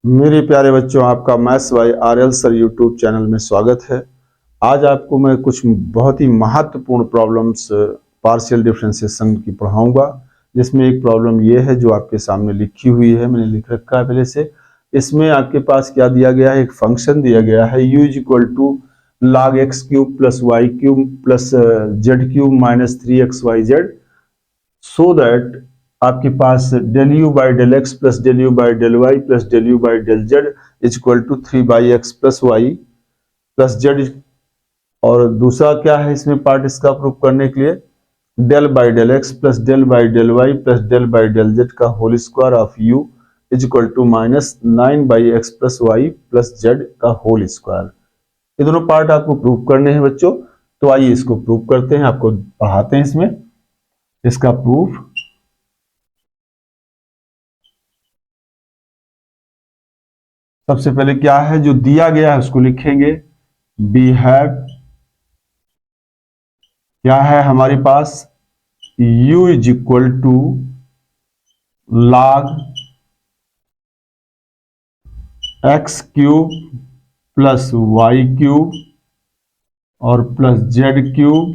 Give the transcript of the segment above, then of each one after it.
मेरे प्यारे बच्चों, आपका maths by RL sir YouTube channel में स्वागत है। आज आपको मैं कुछ बहुत ही महत्वपूर्ण प्रॉब्लम्स पार्शियल डिफरेंशिएशन की पढ़ाऊंगा, जिसमें एक प्रॉब्लम ये है जो आपके सामने लिखी हुई है, मैंने लिख रखा है पहले से। इसमें आपके पास क्या दिया गया है, एक फंक्शन दिया गया है u equal to log x cube plus Y cube plus Z cube minus 3xyz, so that आपके पास del you by del X plus del you by del Y plus del you by del Z is equal to 3/x plus Y plus Z. और दूसरा क्या है इसमें part, इसका proof करने के लिए del by del X plus del by del Y plus del by del Z का whole square of U is equal to minus 9/x plus Y plus Z का होल स्क्वायर। ये दोनों part आपको proof करने हैं बच्चों, तो आइए इसको प्रूफ करते हैं, आपको पढ़ाते हैं इसमें इसका प्रूफ। सबसे पहले क्या है जो दिया गया है उसको लिखेंगे। वी हैव, क्या है हमारे पास, u is equal to log x cube plus Y cube और plus Z cube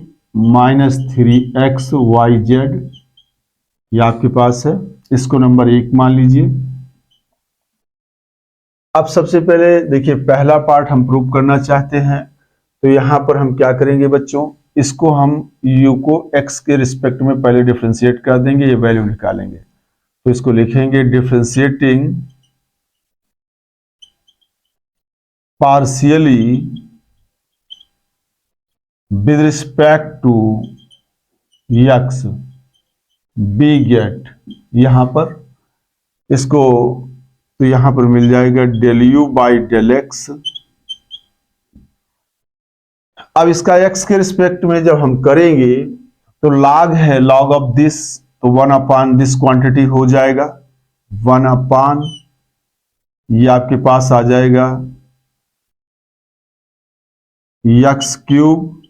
minus 3xyz। ये आपके पास है, इसको नंबर 1 मान लीजिए। अब सबसे पहले देखिए, पहला पार्ट हम प्रूव करना चाहते हैं, तो यहां पर हम क्या करेंगे बच्चों, इसको हम u को x के रिस्पेक्ट में पहले डिफरेंशिएट कर देंगे, ये वैल्यू निकालेंगे। तो इसको लिखेंगे differentiating partially with respect to x, we get यहां पर इसको, तो यहां पर मिल जाएगा del you by del x. अब इसका x के रिस्पेक्ट में जब हम करेंगे तो log है, log ऑफ दिस, तो 1 अपान दिस क्वांटिटी हो जाएगा, 1 अपान ये आपके पास आ जाएगा x cube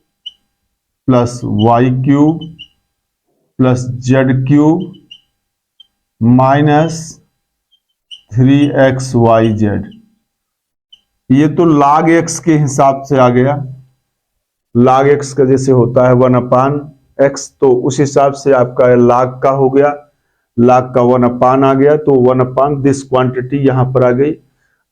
plus Y cube plus Z cube minus 3xyz। ये तो log x के हिसाब से आ गया, log x का जैसे होता है 1 अपान x, तो उस हिसाब से आपका log का हो गया, log का 1 अपान आ गया, तो 1 अपान दिस क्वांटिटी यहां पर आ गई।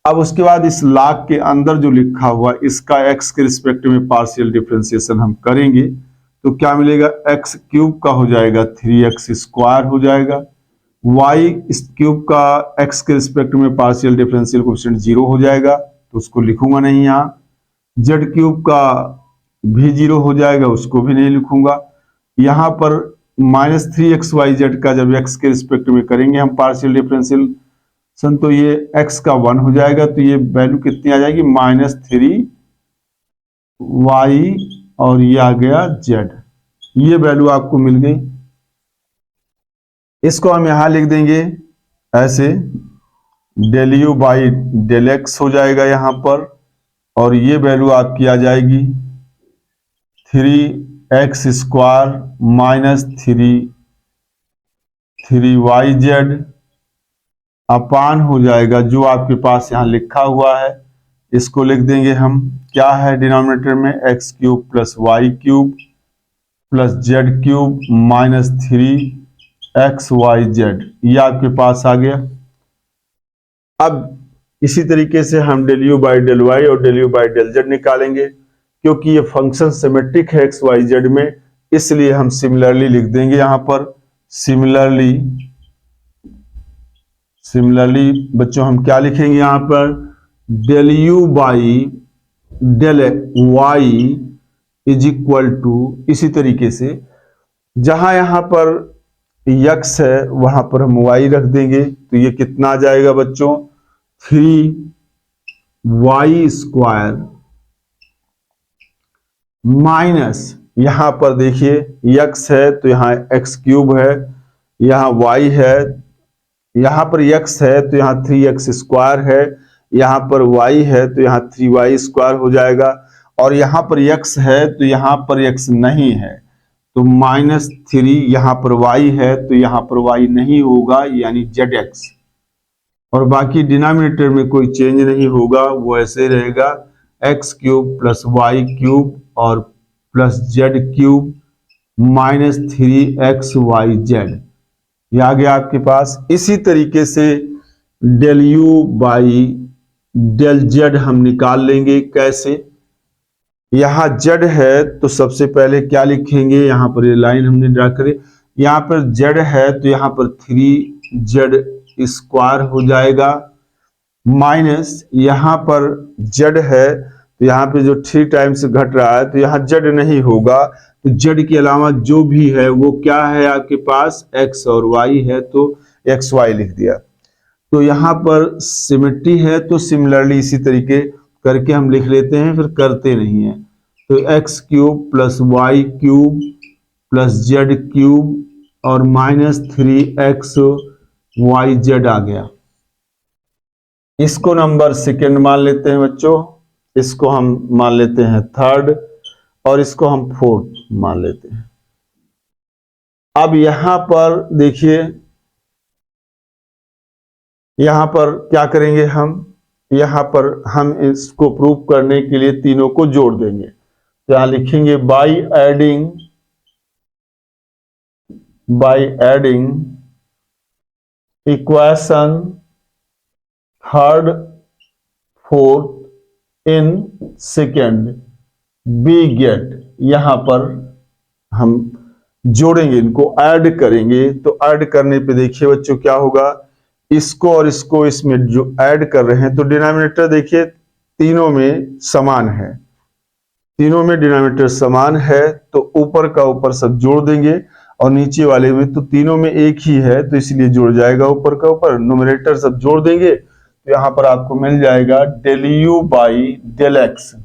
अब उसके बाद इस log के अंदर जो लिखा हुआ इसका x के रिस्पेक्ट में पार्शियल डिफरेंशिएशन हम करेंगे, तो क्या मिलेगा, x क्यूब का हो जाएगा 3x स्क्वायर हो जाएगा, y इस क्यूब का x के रिस्पेक्ट में पार्शियल डिफरेंशियल कोएफिशिएंट 0 हो जाएगा, तो उसको लिखूंगा नहीं यहाँ। z क्यूब का भी 0 हो जाएगा, उसको भी नहीं लिखूंगा। यहां पर माइनस 3xyz का जब x के रिस्पेक्ट में करेंगे हम पार्शियल डिफरेंशिएशन, तो ये x का 1 हो जाएगा, तो ये वैल्यू कितनी आ जाएगी, माइनस 3y, और ये आ गया z। ये वैल्यू आपको मिल गई। इसको हम यहां लिख देंगे ऐसे, del you by del x हो जाएगा यहां पर, और ये वैल्यू आपकी आ जाएगी 3x square minus 3y z अपान हो जाएगा जो आपके पास यहां लिखा हुआ है, इसको लिख देंगे हम, क्या है डिनोमिनेटर में, x cube plus Y cube plus Z cube minus 3xyz। ये आपके पास आ गया। अब इसी तरीके से हम del you by del Y और del you by del Z निकालेंगे, क्योंकि ये फंक्शन सिमेट्रिक है एक्स वाई जेड में, इसलिए हम सिमिलरली लिख देंगे यहां पर। सिमिलरली बच्चों हम क्या लिखेंगे यहां पर, del you by del y is equal to, इसी तरीके से जहां यहां पर x है वहां पर हम y रख देंगे, तो ये कितना आ जाएगा बच्चों, 3y स्क्वायर माइनस, यहां पर देखिए x है तो यहां x क्यूब है, यहां y है, यहां पर x है तो यहां 3x स्क्वायर है, यहां पर y है तो यहां 3y स्क्वायर हो जाएगा, और यहां पर x है तो यहां पर x नहीं है, तो माइनस 3, यहां पर y है तो यहां पर y नहीं होगा, यानी zx, और बाकी डिनोमिनेटर में कोई चेंज नहीं होगा, वो ऐसे रहेगा X cube plus Y cube और plus Z cube minus 3xyz। ये आ गया आपके पास। इसी तरीके से del you by del Z हम निकाल लेंगे। कैसे? यहां जेड है तो सबसे पहले क्या लिखेंगे, यहां पर ये लाइन हमने ड्रा करी, यहां पर जेड है तो यहां पर 3z स्क्वायर हो जाएगा, माइनस यहां पर जेड है तो यहाँ पे जो 3 टाइम्स घट रहा है तो यहाँ जेड नहीं होगा, तो जेड के अलावा जो भी है वो क्या है आपके पास, एक्स और वाई है, तो एक्स वाई लिख दिया। तो यहाँ पर सिमेट्री है तो सिमिलरली इसी तरीके करके हम लिख लेते हैं, फिर करते नहीं है। तो x cube plus Y cube plus Z cube और माइनस 3xyz आ गया। इसको नंबर सेकेंड मान लेते हैं बच्चों, इसको हम मान लेते हैं थर्ड और इसको हम फोर्थ मान लेते हैं। अब यहां पर देखिए, यहां पर क्या करेंगे हम, यहां पर हम इसको प्रूव करने के लिए तीनों को जोड़ देंगे। तो यहां लिखेंगे by adding equation third fourth in second we get, यहां पर हम जोड़ेंगे, इनको ऐड करेंगे। तो ऐड करने पे देखिए बच्चों क्या होगा, इसको और इसको इसमें जो ऐड कर रहे हैं तो डिनोमिनेटर देखिए तीनों में समान है, तीनों में डिनोमिनेटर समान है, तो ऊपर का ऊपर सब जोड़ देंगे और नीचे वाले में तो तीनों में एक ही है तो इसलिए जुड़ जाएगा ऊपर का ऊपर, न्यूमरेटर सब जोड़ देंगे तो यहां पर आपको मिल जाएगा del you by del x,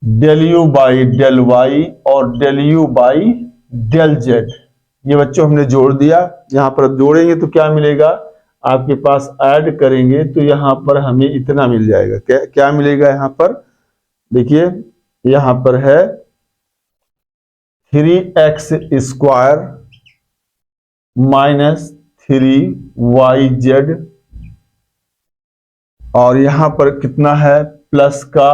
del you by del Y और del you by del Z. ये बच्चों हमने जोड़ दिया। यहां पर जोड़ेंगे तो क्या मिलेगा आपके पास, ऐड करेंगे तो यहां पर हमें इतना मिल जाएगा। क्या मिलेगा यहां पर, देखिए यहां पर है 3x स्क्वायर माइनस 3yz और यहां पर कितना है प्लस का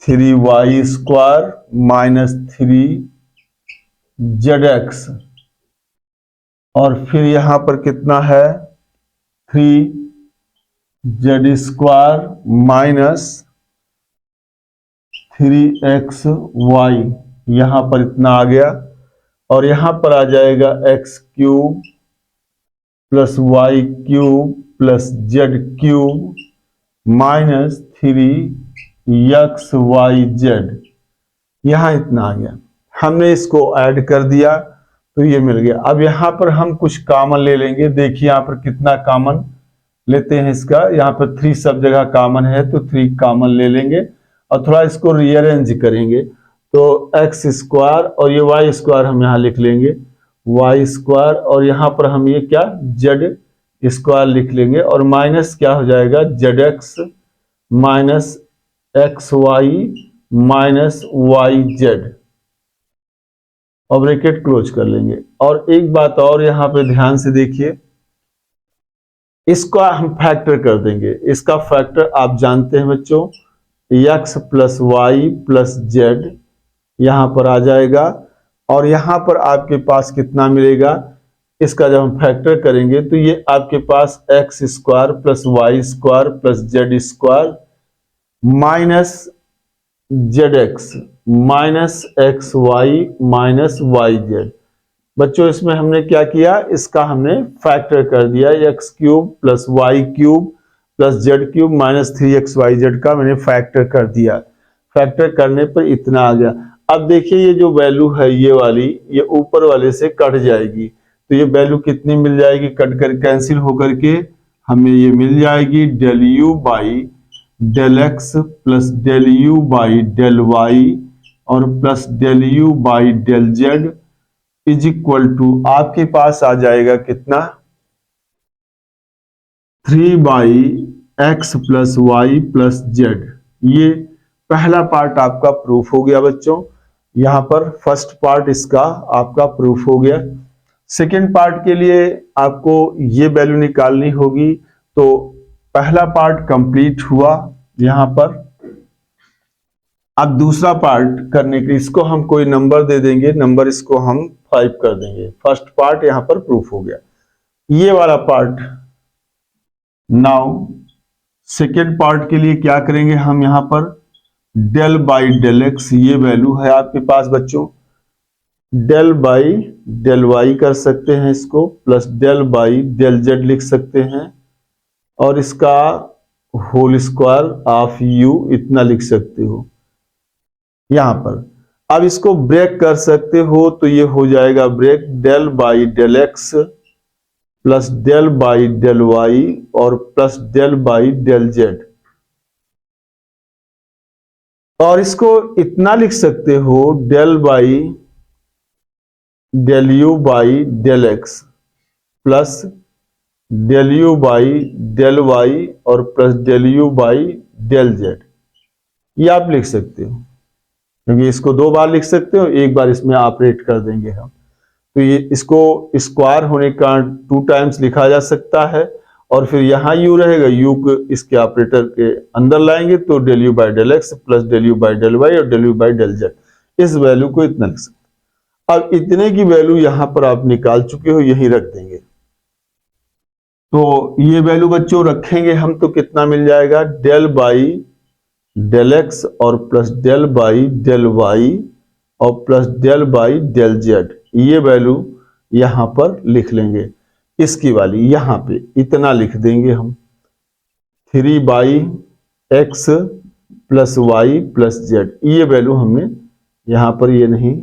3y स्क्वायर माइनस 3zx और फिर यहां पर कितना है 3z स्क्वायर माइनस 3xy, यहां पर इतना आ गया और यहां पर आ जाएगा x cube plus Y cube plus Z cube minus 3xyz, यहां इतना आ गया। हमने इसको ऐड कर दिया तो ये मिल गया। अब यहां पर हम कुछ कॉमन ले लेंगे। देखिए यहां पर कितना कॉमन लेते हैं इसका, यहां पर 3 सब जगह कॉमन है तो 3 कॉमन ले लेंगे और थोड़ा इसको रीअरेंज करेंगे। तो एक्स स्क्वायर और ये वाई स्क्वायर हम यहाँ लिख लेंगे, वाई स्क्वायर और यहाँ पर हम ये क्या जेड स्क्वायर लिख लेंगे और माइनस क्या हो जाएगा z x minus x Y minus Y z और ब्रैकेट क्लोज कर लेंगे। और एक बात और यहाँ पे ध्यान से देखिए, इसका हम फैक्टर कर देंगे। इसका फैक्टर आप जानते हैं बच्चों, x plus Y plus z यहां पर आ जाएगा और यहां पर आपके पास कितना मिलेगा, इसका जब हम फैक्टर करेंगे तो ये आपके पास X square plus Y square plus Z square minus Z x minus x Y minus Y Z. बच्चों इसमें हमने क्या किया, इसका हमने फैक्टर कर दिया, x cube plus Y cube plus Z cube minus 3xyz का मैंने फैक्टर कर दिया। फैक्टर करने पर इतना आ गया। अब देखिए ये जो वैल्यू है ये वाली, ये ऊपर वाले से कट जाएगी तो ये वैल्यू कितनी मिल जाएगी, कट कर कैंसिल होकर के हमें ये मिल जाएगी del you by del X plus del you by del Y और plus del you by del Z is equal to आपके पास आ जाएगा कितना 3 by x plus Y plus Z. ये पहला पार्ट आपका प्रूफ हो गया बच्चों, यहां पर फर्स्ट पार्ट इसका आपका प्रूफ हो गया। सेकेंड पार्ट के लिए आपको ये वैल्यू निकालनी होगी। तो पहला पार्ट कंप्लीट हुआ यहां पर। अब दूसरा पार्ट करने के इसको हम कोई नंबर दे देंगे, नंबर इसको हम 5 कर देंगे। फर्स्ट पार्ट यहां पर प्रूफ हो गया, ये वाला पार्ट। नाउ सेकेंड पार्ट के लिए क्या करेंगे हम, यहां पर डेल बाई डेल एक्स, ये वैल्यू है आपके पास बच्चों, डेल बाई डेल वाई कर सकते हैं इसको, plus del by del z लिख सकते हैं, और इसका होल स्क्वायर ऑफ यू इतना लिख सकते हो यहां पर। अब इसको ब्रेक कर सकते हो तो ये हो जाएगा break del by del X plus del by del Y और plus del by del Z, और इसको इतना लिख सकते हो del by del you by del X plus del you by del Y और plus del you by del Z, ये आप लिख सकते हो, क्योंकि इसको दो बार लिख सकते हो, एक बार इसमें ऑपरेट कर देंगे हम। तो ये इसको स्क्वायर होने का 2 टाइम्स लिखा जा सकता है, और फिर यहां यू रहेगा, यू को इसके ऑपरेटर के अंदर लाएंगे तो del you by del X plus del you by del Y और del you by del Z, इस वैल्यू को इतना लिख सकते। अब इतने की वैल्यू यहां पर आप निकाल चुके हो, यही रख देंगे। तो ये वैल्यू बच्चों रखेंगे हम तो कितना मिल जाएगा, डेल बाई डेल एक्स और plus del by del Y और plus del by del Z, ये वैल्यू यहां पर लिख लेंगे। इसकी वाली यहां पे इतना लिख देंगे हम, 3 by x plus Y plus Z, ये वैल्यू हमने यहां पर, ये नहीं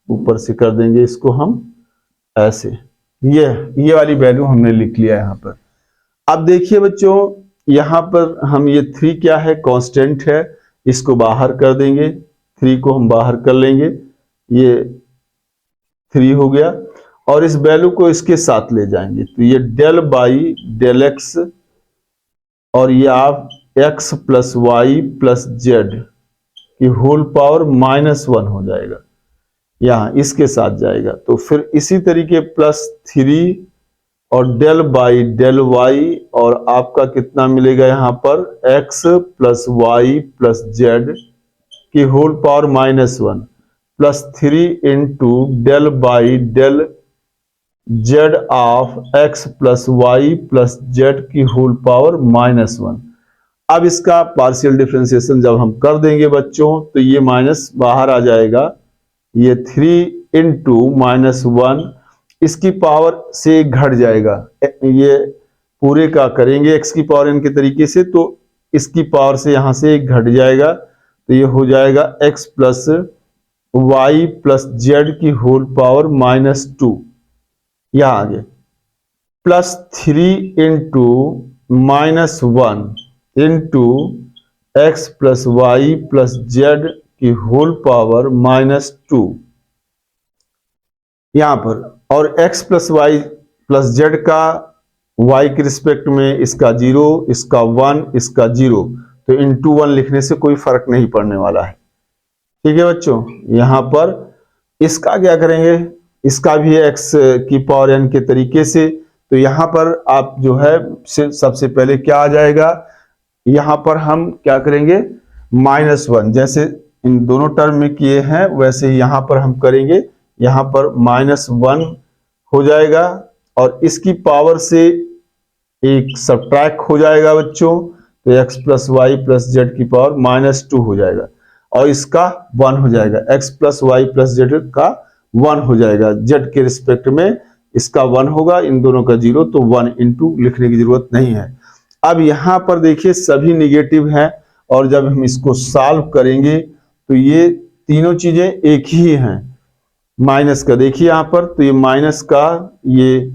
ऊपर से कर देंगे इसको हम ऐसे, ये वाली वैल्यू हमने लिख लिया यहां पर। अब देखिए बच्चों यहां पर हम ये 3 क्या है, कांस्टेंट है, इसको बाहर कर देंगे, 3 को हम बाहर कर लेंगे, ये 3 हो गया, और इस वैल्यू को इसके साथ ले जाएंगे तो ये डेल बाई डेल एक्स और ये आप x plus Y plus Z की होल पावर -1 हो जाएगा, यहां इसके साथ जाएगा। तो फिर इसी तरीके प्लस 3 और डेल बाई डेल वाई और आपका कितना मिलेगा यहां पर, X plus Y plus Z की whole power -1 plus 3 into del by del Z of X plus Y plus Z की होल पावर -1। अब इसका पार्शियल डिफरेंशिएशन जब हम कर देंगे बच्चों तो ये माइनस बाहर आ जाएगा, ये 3 इंटू -1 इसकी पावर से घट जाएगा, ये पूरे का करेंगे एक्स की पावर n के तरीके से, तो इसकी पावर से यहां से घट जाएगा, तो ये हो जाएगा x plus Y plus Z की होल पावर -2, यहां आगे plus 3 into -1 into x plus Y plus Z की होल पावर -2 यहां पर, और x plus Y plus Z का y के रिस्पेक्ट में इसका 0, इसका 1, इसका 0, तो इंटू 1 लिखने से कोई फर्क नहीं पड़ने वाला है। ठीक है बच्चों, यहां पर इसका क्या करेंगे, इसका भी x की पावर n के तरीके से, तो यहां पर आप जो है सबसे पहले क्या आ जाएगा, यहां पर हम क्या करेंगे -1, जैसे इन दोनों टर्म में किए हैं वैसे ही यहां पर हम करेंगे, यहां पर -1 हो जाएगा और इसकी पावर से एक सब्ट्रैक्ट हो जाएगा बच्चों, तो x plus Y plus Z की पावर -2 हो जाएगा और इसका 1 हो जाएगा, x plus Y plus Z का 1 हो जाएगा, जेड के रिस्पेक्ट में इसका 1 होगा, इन दोनों का 0, तो 1 इंटू लिखने की जरूरत नहीं है। अब यहां पर देखिए सभी निगेटिव हैं और जब हम इसको सॉल्व करेंगे तो ये तीनों चीजें एक ही हैं। माइनस का देखिए यहां पर, तो ये माइनस का ये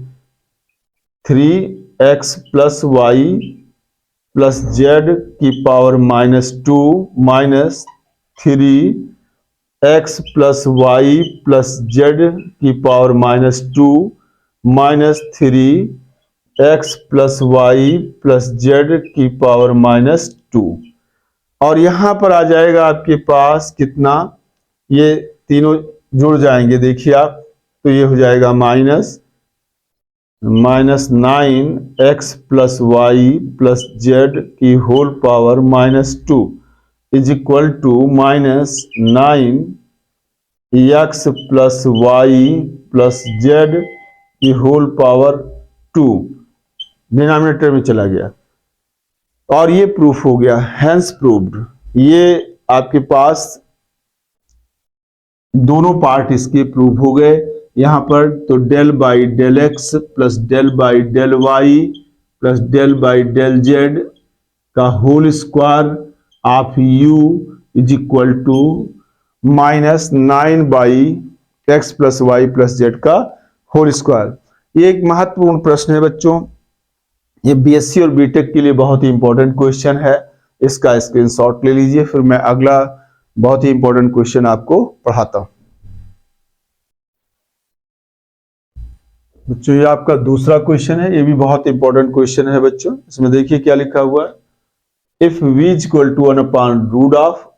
3x plus Y plus Z की power -2 minus 3x plus Y plus Z की power -2 minus 3x plus Y plus Z की पावर -2, और यहां पर आ जाएगा आपके पास कितना, ये तीनों जुड़ जाएंगे देखिए आप, तो ये हो जाएगा minus -9x plus Y plus Z की whole power -2 is equal to -9x plus Y plus Z की होल पावर 2 डिनोमिनेटर में चला गया और ये प्रूफ हो गया, हैंस प्रूव्ड। ये आपके पास दोनों पार्ट इसके प्रूव हो गए यहां पर। तो del by del X plus del by del Y plus del by del Z का whole square of u is equal to -9 by x plus Y plus Z का होल स्क्वायर। ये एक महत्वपूर्ण प्रश्न है बच्चों, ये बीएससी और बीटेक के लिए बहुत ही इंपॉर्टेंट क्वेश्चन है। इसका स्क्रीनशॉट ले लीजिए, फिर मैं अगला बहुत ही इंपॉर्टेंट क्वेश्चन आपको पढ़ाता हूं। बच्चों ये आपका दूसरा क्वेश्चन है, ये भी बहुत इंपॉर्टेंट क्वेश्चन है बच्चों। इसमें देखिए क्या लिखा हुआ है, इफ v इक्वल टू 1/रूट of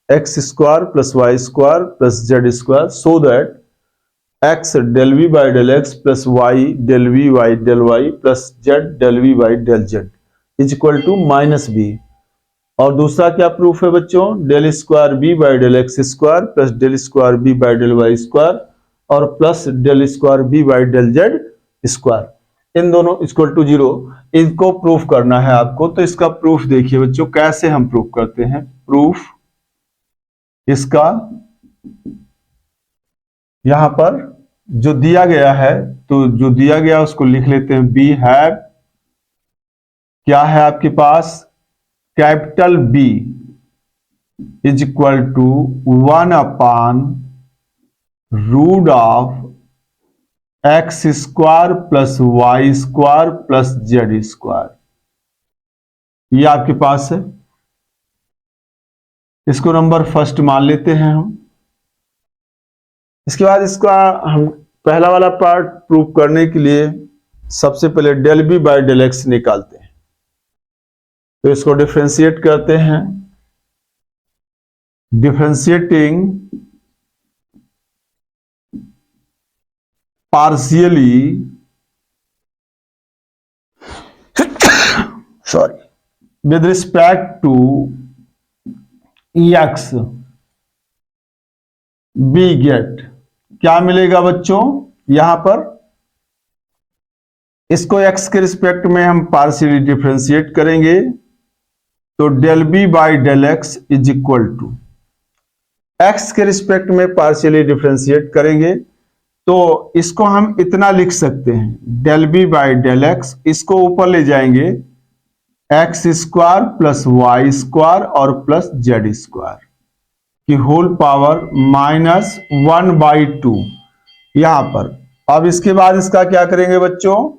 X square plus Y square plus Z square so that x del V by del X plus Y del V by del Y plus Z del V by del Z is equal to -b। और दूसरा क्या proof है बच्चों, del square b by del x square plus del square b by del Y square और plus del square b by del Z square, इन दोनों equal to 0, इनको proof करना है आपको। तो इसका प्रूफ देखिए बच्चों, कैसे हम प्रूफ करते हैं। प्रूफ इसका यहां पर जो दिया गया है, तो जो दिया गया उसको लिख लेते हैं, बी हैव, क्या है आपके पास, capital B is equal to 1/रूट of X square plus Y square plus Z square, ये आपके पास है। इसको नंबर फर्स्ट मान लेते हैं हम। इसके बाद इसका हम पहला वाला पार्ट प्रूव करने के लिए सबसे पहले del B by del x निकालते हैं। तो इसको डिफरेंशिएट करते हैं, differentiating partially sorry with respect to x, we get क्या मिलेगा बच्चों, यहां पर इसको x के रिस्पेक्ट में हम पार्शियली डिफरेंशिएट करेंगे। तो del B by del x is equal to, x के रिस्पेक्ट में पार्शियली डिफरेंशिएट करेंगे तो इसको हम इतना लिख सकते हैं, del B by del x, इसको ऊपर ले जाएंगे x square plus Y square और प्लस जेड स्क्वायर की होल पावर -1/2 यहां पर। अब इसके बाद इसका क्या करेंगे बच्चों,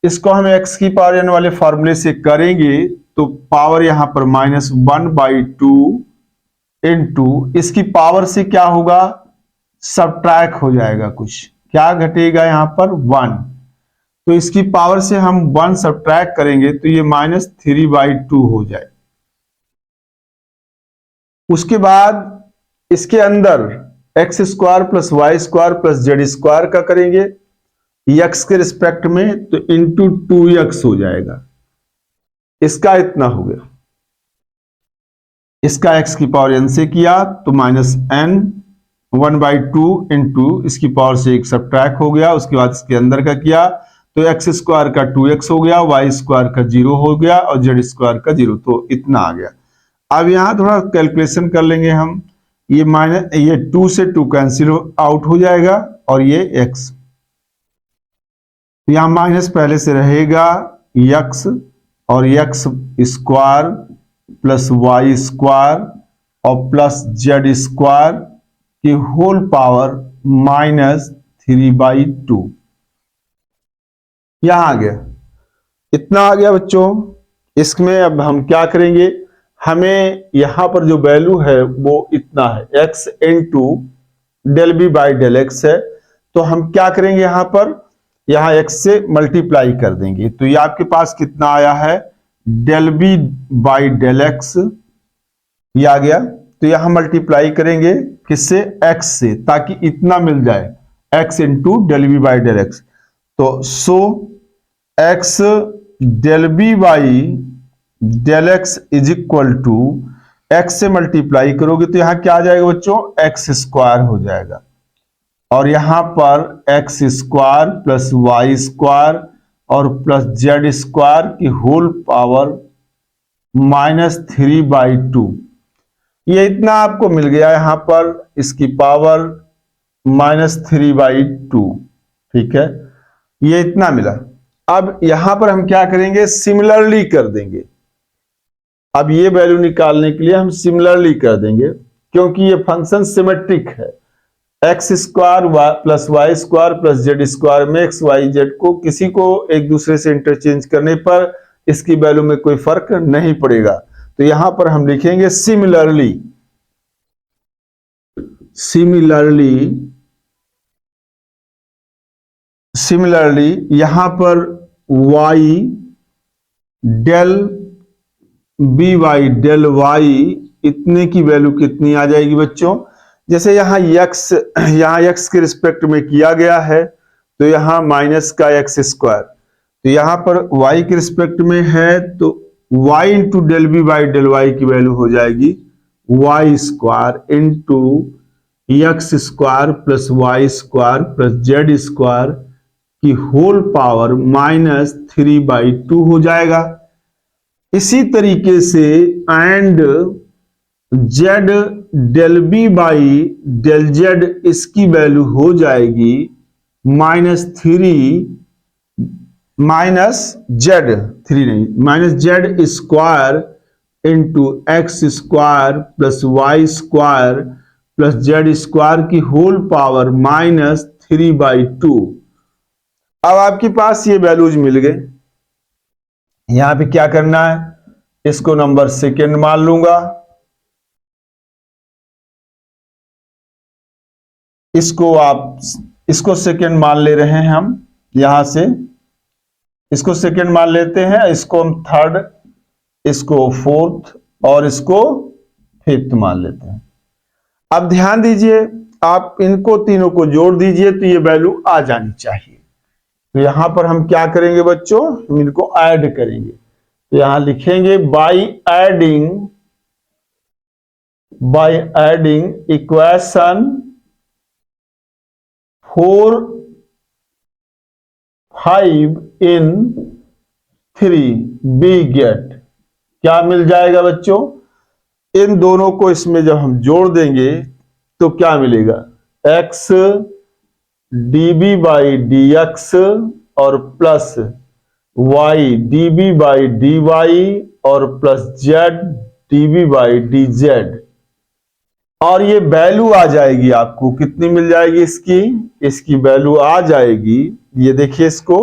इसको हम x की पावर n वाले फॉर्मूले से करेंगे तो पावर यहां पर -1/2 इनटू इसकी पावर से क्या होगा, सबट्रैक्ट हो जाएगा, कुछ क्या घटेगा यहां पर 1, तो इसकी पावर से हम 1 सबट्रैक्ट करेंगे तो ये -3/2 हो जाए। उसके बाद इसके अंदर x square plus Y square plus Z square का करेंगे एक्स के रिस्पेक्ट में, तो इंटू 2x हो जाएगा, इसका इतना हो गया। इसका x की पावर n से किया तो -n 1/2 इंटू इसकी पावर से एक सबट्रैक्ट हो गया। उसके बाद इसके अंदर का किया तो एक्स स्क्वायर का 2x हो गया, वाई स्क्वायर का 0 हो गया और जेड स्क्वायर का 0, तो इतना आ गया। अब यहां थोड़ा कैलकुलेशन कर लेंगे हम, ये 2 से 2 कैंसिल आउट हो जाएगा और ये x, यहां माइनस पहले से रहेगा x और x square plus Y square और प्लस जेड स्क्वायर की होल पावर -3/2 यहां आ गया, इतना आ गया बच्चों। इसमें अब हम क्या करेंगे, हमें यहां पर जो वैल्यू है वो इतना है, x into del B by del x है, तो हम क्या करेंगे यहां पर, यहां x से मल्टीप्लाई कर देंगे। तो ये आपके पास कितना आया है, del B by del x, ये आ गया। तो यहां मल्टीप्लाई करेंगे किससे, x से, ताकि इतना मिल जाए, x into del B by del X. तो so X del B by del x is equal to X से मल्टीप्लाई करोगे तो यहां क्या आ जाएगा बच्चों, एक्स स्क्वायर हो जाएगा, और यहां पर x square plus Y square और प्लस जेड स्क्वायर की होल पावर -3/2। ये इतना आपको मिल गया यहां पर, इसकी पावर -3/2। ठीक है, ये इतना मिला। अब यहां पर हम क्या करेंगे, सिमिलरली कर देंगे। अब ये वैल्यू निकालने के लिए हम सिमिलरली कर देंगे, क्योंकि ये फंक्शन सिमेट्रिक है। X square plus Y square plus Z square में एक्स वाई जेड को किसी को एक दूसरे से इंटरचेंज करने पर इसकी वैल्यू में कोई फर्क नहीं पड़ेगा। तो यहां पर हम लिखेंगे सिमिलरली, सिमिलरली यहां पर y del b Y del y इतने की वैल्यू कितनी आ जाएगी बच्चों, जैसे यहां x के रिस्पेक्ट में किया गया है तो यहां माइनस का एक्स स्क्वायर, तो यहां पर y के रिस्पेक्ट में है तो y into del B by del Y की वैल्यू हो जाएगी y square into x square plus Y square plus Z square की होल पावर -3/2 हो जाएगा। इसी तरीके से and z del B by del z, इसकी वैल्यू हो जाएगी -जेड square into x square plus Y square plus Z square की होल पावर -3/2। अब आपके पास ये वैल्यूज मिल गए। यहां पे क्या करना है, इसको नंबर सेकेंड मान लूंगा, इसको सेकेंड मान ले रहे हैं हम, यहां से इसको सेकेंड मान लेते हैं, इसको हम थर्ड, इसको फोर्थ और इसको फिफ्थ मान लेते हैं। अब ध्यान दीजिए, आप इनको तीनों को जोड़ दीजिए तो ये वैल्यू आ जानी चाहिए। तो यहां पर हम क्या करेंगे बच्चों, हम इनको ऐड करेंगे, तो यहां लिखेंगे by adding equation 4 5 in 3 we get. क्या मिल जाएगा बच्चों, इन दोनों को इसमें जब हम जोड़ देंगे तो क्या मिलेगा, x db by D X और plus y db by D Y और plus z db by D Z, और ये वैल्यू आ जाएगी आपको कितनी मिल जाएगी, इसकी वैल्यू आ जाएगी, ये देखिए इसको,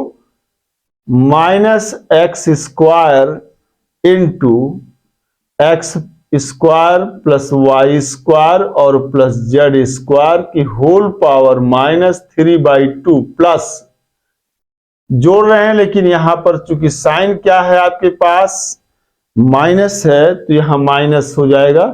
-x square into x square plus Y square और प्लस जेड स्क्वायर की होल पावर -3/2 प्लस, जोड़ रहे हैं लेकिन यहां पर चूंकि साइन क्या है आपके पास, माइनस है, तो यहां माइनस हो जाएगा,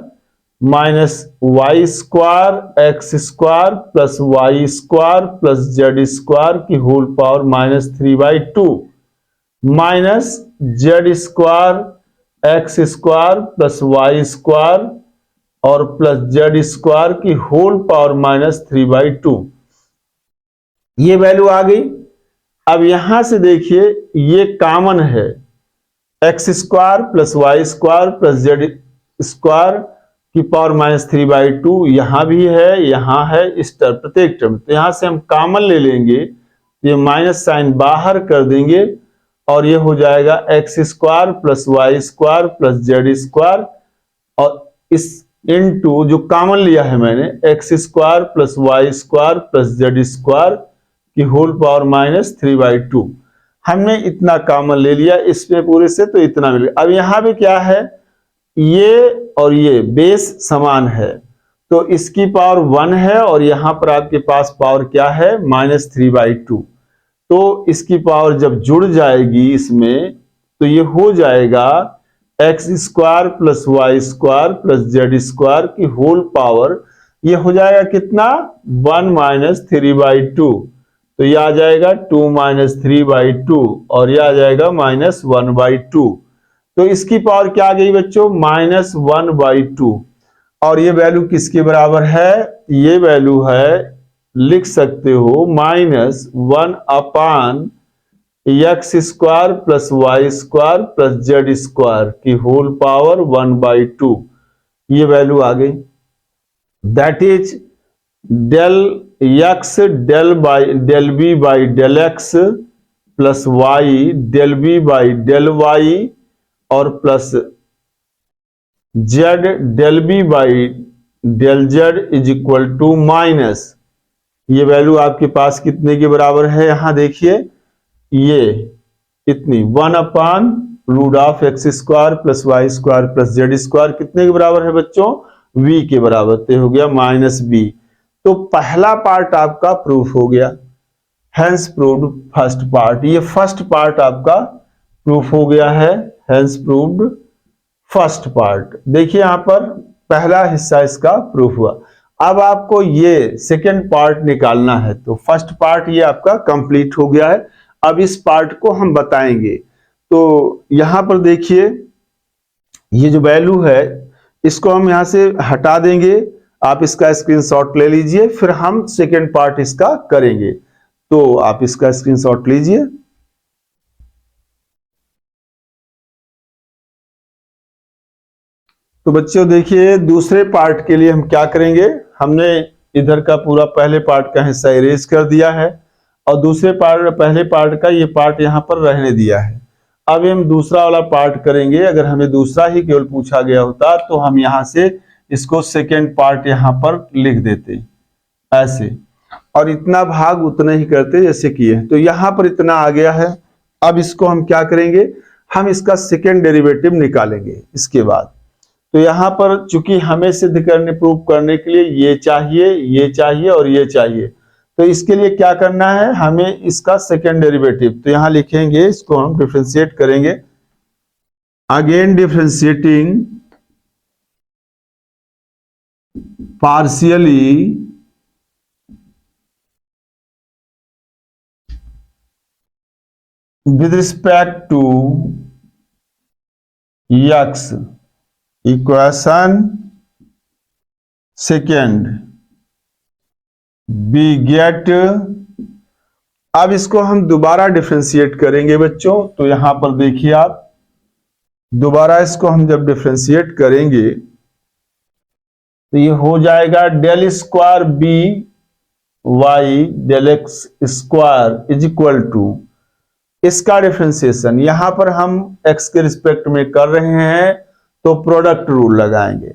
-y square X square plus Y square plus Z square की whole power -3/2 minus Z square X square plus Y square और प्लस जेड स्क्वायर की होल पावर -3/2। ये वैल्यू आ गई। अब यहां से देखिए ये कॉमन है, x square plus Y square plus Z square की पावर -3/2 यहां भी है, यहां है, इस टर्म प्रत्येक टर्म, तो यहां से हम कॉमन ले लेंगे, ये माइनस साइन बाहर कर देंगे और ये हो जाएगा x square plus Y square plus Z square, और इस इनटू जो कॉमन लिया है मैंने, x square plus Y square plus Z square की होल पावर -3/2। हमने इतना कॉमन ले लिया इसमें पूरे से, तो इतना मिल गया। अब यहां पे क्या है, ये और ये बेस समान है तो इसकी पावर 1 है और यहां पर आपके पास पावर क्या है, -3/2, तो इसकी पावर जब जुड़ जाएगी इसमें तो ये हो जाएगा x square plus Y square plus Z square की होल पावर, ये हो जाएगा कितना, 1 - 3/2, तो ये आ जाएगा 2 माइनस 3/2 और ये आ जाएगा -1/2। तो इसकी पावर क्या आ गई बच्चों, -1/2। और ये वैल्यू किसके बराबर है, ये वैल्यू है, लिख सकते हो -1/x² plus y² plus z² की होल पावर 1/2। ये वैल्यू आ गई। That is del x del b by del x plus y del b by del y और plus z del b by del z is equal to minus, ये value आपके पास कितने के बराबर है, यहां देखिए ये इतनी 1/√x² plus y² plus z² कितने के बराबर है बच्चों, v के बराबर। तो हो गया -b। तो पहला पार्ट आपका प्रूफ हो गया, हेंस प्रूव्ड फर्स्ट पार्ट। ये फर्स्ट पार्ट आपका प्रूफ हो गया है, हेंस प्रूव्ड फर्स्ट पार्ट। देखिए यहां पर पहला हिस्सा इसका प्रूफ हुआ। अब आपको ये सेकेंड पार्ट निकालना है, तो फर्स्ट पार्ट ये आपका कंप्लीट हो गया है। अब इस पार्ट को हम बताएंगे। तो यहां पर देखिए ये जो वैल्यू है इसको हम यहां से हटा देंगे, आप इसका स्क्रीनशॉट ले लीजिए, फिर हम सेकेंड पार्ट इसका करेंगे। तो आप इसका स्क्रीनशॉट लीजिए। तो बच्चों देखिए दूसरे पार्ट के लिए हम क्या करेंगे, हमने इधर का पूरा पहले पार्ट का हिस्सा इरेज कर दिया है और दूसरे पार्ट पहले पार्ट का ये पार्ट यहां पर रहने दिया है। अब हम दूसरा वाला पार्ट करेंगे। अगर हमें दूसरा ही केवल पूछा गया होता तो हम यहां से इसको सेकेंड पार्ट यहां पर लिख देते ऐसे, और इतना भाग उतना ही करते जैसे किए। तो यहां पर इतना आ गया है। अब इसको हम क्या करेंगे, हम इसका सेकेंड डेरिवेटिव निकालेंगे इसके बाद। तो यहां पर चूंकि हमें सिद्ध करने प्रूव करने के लिए ये चाहिए और ये चाहिए, तो इसके लिए क्या करना है, हमें इसका सेकेंड डेरिवेटिव, तो यहां लिखेंगे, इसको हम डिफरेंशिएट करेंगे। Again differentiating partially with respect to x, equation second we get. अब इसको हम दोबारा डिफरेंशिएट करेंगे बच्चों। तो यहां पर देखिए आप, दोबारा इसको हम जब डिफरेंशिएट करेंगे तो ये हो जाएगा del square B Y del x square is equal to, इसका डिफरेंशिएशन यहां पर हम x के रिस्पेक्ट में कर रहे हैं तो प्रोडक्ट रूल लगाएंगे।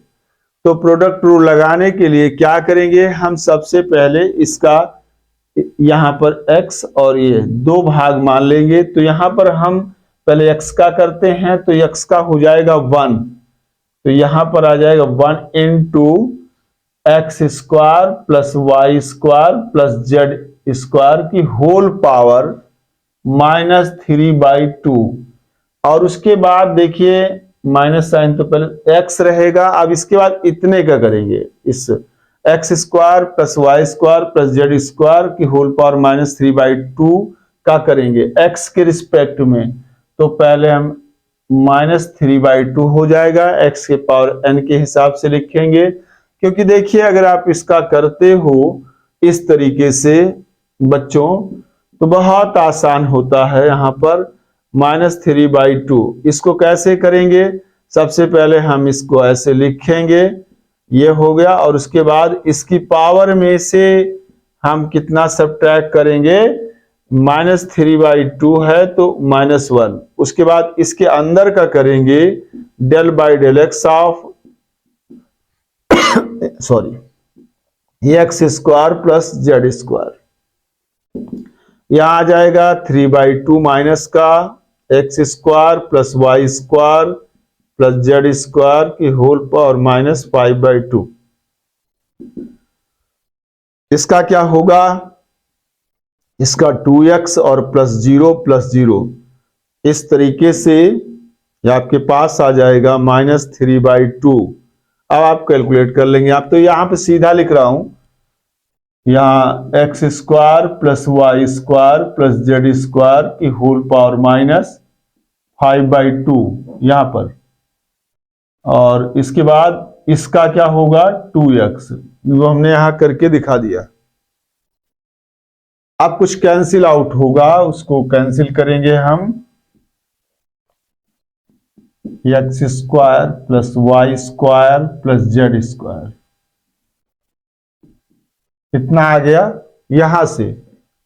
तो प्रोडक्ट रूल लगाने के लिए क्या करेंगे, हम सबसे पहले इसका यहां पर x और ये दो भाग मान लेंगे। तो यहां पर हम पहले x का करते हैं, तो x का हो जाएगा 1, तो यहां पर आ जाएगा 1 into x² plus y² plus z² की होल पावर -3/2। और उसके बाद देखिए माइनस साइन तो पहले x रहेगा। अब इसके बाद इतने का करेंगे, इस x² plus y² plus z² की होल पावर -3/2 का करेंगे x के रिस्पेक्ट में। तो पहले हम -3/2 हो जाएगा, x के पावर n के हिसाब से लिखेंगे। क्योंकि देखिए अगर आप इसका करते हो इस तरीके से बच्चों तो बहुत आसान होता है। यहां पर -3/2 इसको कैसे करेंगे, सबसे पहले हम इसको ऐसे लिखेंगे, ये हो गया। और उसके बाद इसकी पावर में से हम कितना सब्ट्रैक्ट करेंगे, -3/2 है तो -1। उसके बाद इसके अंदर का करेंगे del by del x of x² plus z²। यहां आ जाएगा 3/2 माइनस का x² plus y² plus z² की होल पावर -5/2। इसका क्या होगा, इसका 2x और +0 इस तरीके से ये आपके पास आ जाएगा -3/2। अब आप कैलकुलेट कर लेंगे। आप तो यहां पे सीधा लिख रहा हूं यहाँ x square plus Y square plus Z square की होल पावर माइनस 5/2 यहां पर, और इसके बाद इसका क्या होगा 2x, वो हमने यहां करके दिखा दिया। अब कुछ कैंसिल आउट होगा, उसको कैंसिल करेंगे हम। X square plus Y square plus Z square, कितना आ गया यहां से,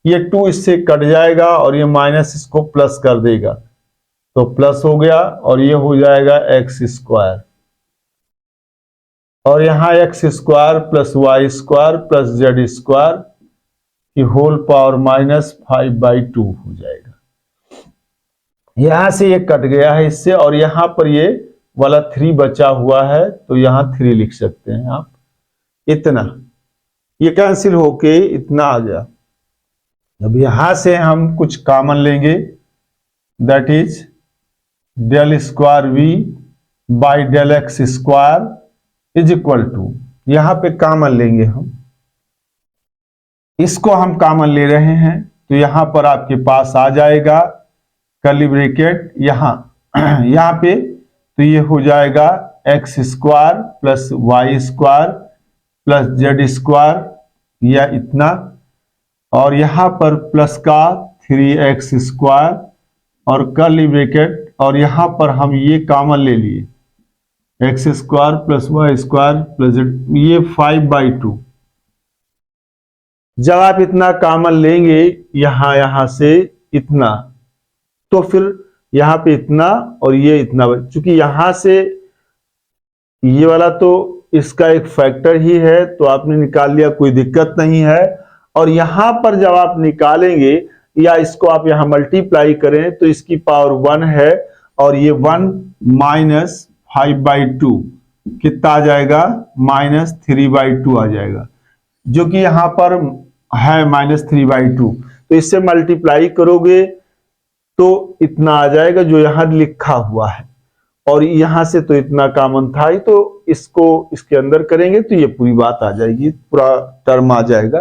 ये 2 इससे कट जाएगा और ये माइनस इसको प्लस कर देगा, तो प्लस हो गया और ये हो जाएगा एक्स स्क्वायर, और यहां x square plus Y square plus Z square की होल पावर माइनस 5/2 हो जाएगा। यहां से ये कट गया है इससे, और यहां पर ये वाला 3 बचा हुआ है, तो यहां 3 लिख सकते हैं आप। इतना ये कैंसिल होके इतना आ गया। अब यहां से हम कुछ कॉमन लेंगे, that is del square v by del x square is equal to, यहां पे कॉमन लेंगे हम, इसको हम कॉमन ले रहे हैं, तो यहां पर आपके पास आ जाएगा कर्ली ब्रैकेट यहां यहां पे, तो ये हो जाएगा x square plus Y square plus Z square या इतना, और यहां पर प्लस का 3x स्क्वायर और कर्ली ब्रैकेट, और यहां पर हम ये कॉमन ले लिए x square plus Y square plus Z, ये 5/2। जब आप इतना कॉमन लेंगे यहां से इतना, तो फिर यहां पे इतना और ये इतना, चूंकि यहां से ये वाला तो इसका एक फैक्टर ही है, तो आपने निकाल लिया, कोई दिक्कत नहीं है। और यहां पर जब आप निकालेंगे या इसको आप यहां मल्टीप्लाई करें तो इसकी पावर 1 है, और ये 1 माइनस 5/2 कितना आ जाएगा -3/2 आ जाएगा, जो कि यहां पर है -3/2, तो इससे मल्टीप्लाई करोगे तो इतना आ जाएगा जो यहां लिखा हुआ है, और यहां से तो इतना कॉमन था ही, तो इसको इसके अंदर करेंगे तो ये पूरी बात आ जाएगी, पूरा टर्म आ जाएगा।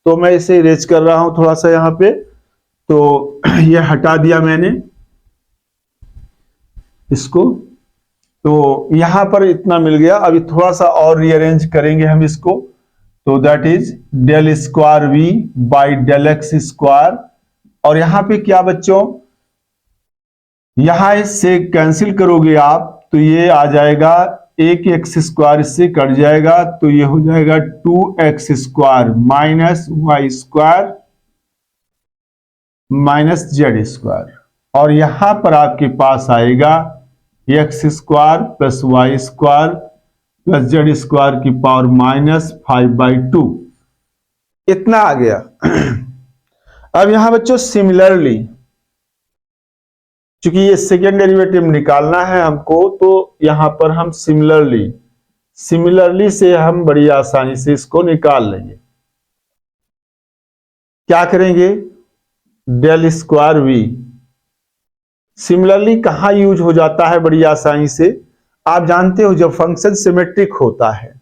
तो मैं इसे इरेज कर रहा हूं थोड़ा सा यहां पे, तो ये हटा दिया मैंने इसको, तो यहां पर इतना मिल गया। अभी थोड़ा सा और रीअरेंज करेंगे हम इसको, तो that is del square v by del x square, और यहां पे क्या बच्चों, यहां इससे कैंसिल करोगे आप तो ये आ जाएगा, एक एक्स स्क्वायर इससे कट जाएगा, तो ये हो जाएगा 2x square minus Y square minus Z square, और यहां पर आपके पास आएगा x square plus Y square plus Z square की पावर -5/2, इतना आ गया। अब यहां बच्चों सिमिलरली, चूंकि ये सेकेंड डेरिवेटिव निकालना है हमको, तो यहां पर हम सिमिलरली से हम बड़ी आसानी से इसको निकाल लेंगे। क्या करेंगे, डेल स्क्वायर वी, सिमिलरली कहां यूज हो जाता है बड़ी आसानी से, आप जानते हो जब फंक्शन सिमेट्रिक होता है।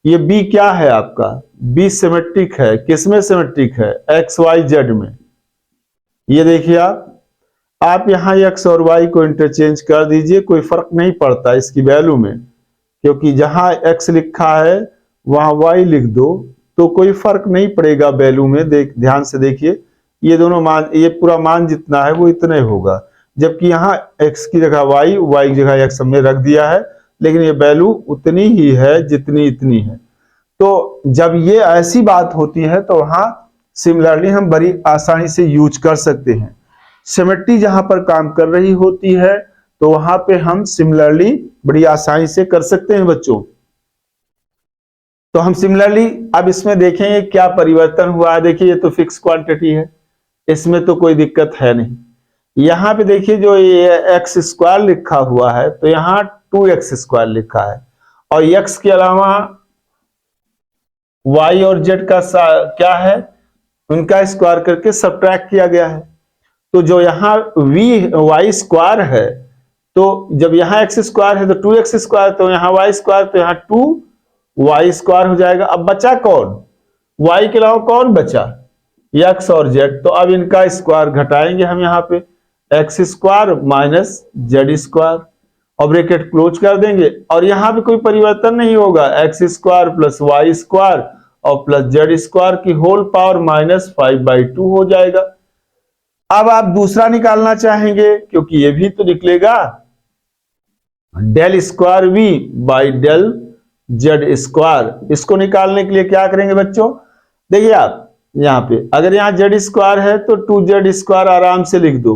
ये बी क्या है आपका, बी सिमेट्रिक है, किसमें सिमेट्रिक है, एक्स वाई जेड में। ये देखिए आप यहां एक्स और वाई को इंटरचेंज कर दीजिए, कोई फर्क नहीं पड़ता इसकी वैल्यू में, क्योंकि जहां एक्स लिखा है वहां वाई लिख दो तो कोई फर्क नहीं पड़ेगा वैल्यू में। ध्यान से देखिए, ये दोनों मान, ये पूरा मान जितना है वो इतना ही होगा, जबकि यहाँ x की जगह y, y की जगह x हमने रख दिया है, लेकिन ये वैल्यू उतनी ही है जितनी इतनी है। तो जब ये ऐसी बात होती है तो वहां सिमिलरली हम बड़ी आसानी से यूज कर सकते हैं। सिमेट्री जहां पर काम कर रही होती है तो वहां पे हम सिमिलरली बड़ी आसानी से कर सकते हैं बच्चों। तो हम सिमिलरली अब इसमें देखेंगे क्या परिवर्तन हुआ है। देखिए ये तो फिक्स क्वांटिटी है, इसमें तो कोई दिक्कत है नहीं। यहां पे देखिए जो ये एक्स स्क्वायर लिखा हुआ है तो यहां 2x स्क्वायर लिखा है, और x के अलावा y और z का क्या है, उनका स्क्वायर करके सब्ट्रैक्ट किया गया है। तो जो यहाँ y स्क्वायर है, तो जब यहाँ x स्क्वायर है तो 2x स्क्वायर, तो यहाँ y स्क्वायर, तो यहाँ 2y स्क्वायर हो जाएगा। अब बचा कौन, y के अलावा कौन बचा, x और z। तो अब इनका स्क्वायर घटाएंगे हम यहाँ पे, x square minus Z square और ब्रैकेट क्लोज कर देंगे, और यहाँ पे कोई परिवर्तन नहीं होगा, x square plus Y square और प्लस जेड स्क्वायर की होल पावर माइनस 5/2 हो जाएगा। अब आप दूसरा निकालना चाहेंगे क्योंकि ये भी तो निकलेगा, del square v by del Z square. इसको निकालने के लिए क्या करेंगे बच्चों, देखिए आप यहाँ पे अगर यहाँ जेड स्क्वायर है तो 2z स्क्वायर आराम से लिख दो,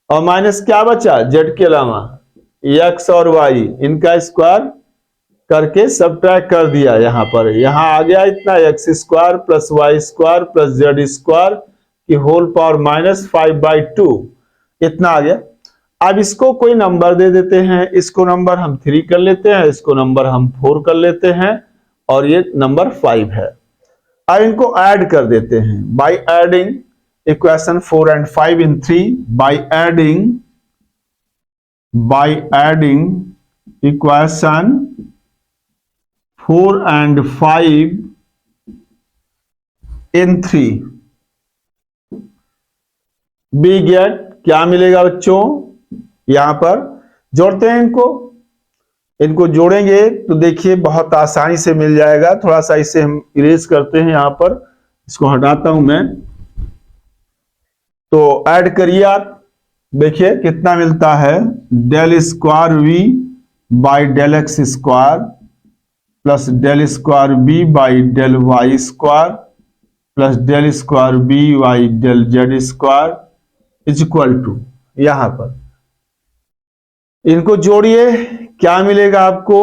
और माइनस क्या बचा जेड के अलावा एक्स और वाई, इनका स्क्वायर करके सबट्रैक्ट कर दिया यहाँ पर, यहाँ आ गया इतना x square plus Y square plus Z square की होल पावर माइनस 5/2, इतना आ गया। अब इसको कोई नंबर दे देते हैं, इसको नंबर हम 3 कर लेते हैं, इसको नंबर हम 4 कर लेते हैं, और ये नंबर 5 है। अब इनको ऐड कर देते हैं bye adding equation 4 and 5 in 3, by adding equation 4 and 5 in 3 we get, क्या मिलेगा बच्चों, यहां पर जोड़ते हैं इनको जोड़ेंगे तो देखिए बहुत आसानी से मिल जाएगा। थोड़ा सा इसे हम इरेज करते हैं, यहां पर इसको हटाता हूं मैं, तो ऐड करिए आप, देखिए कितना मिलता है, del square v by del x square plus del square v by del Y square plus del square B Y del Z square is equal to, यहां पर इनको जोड़िए, क्या मिलेगा आपको,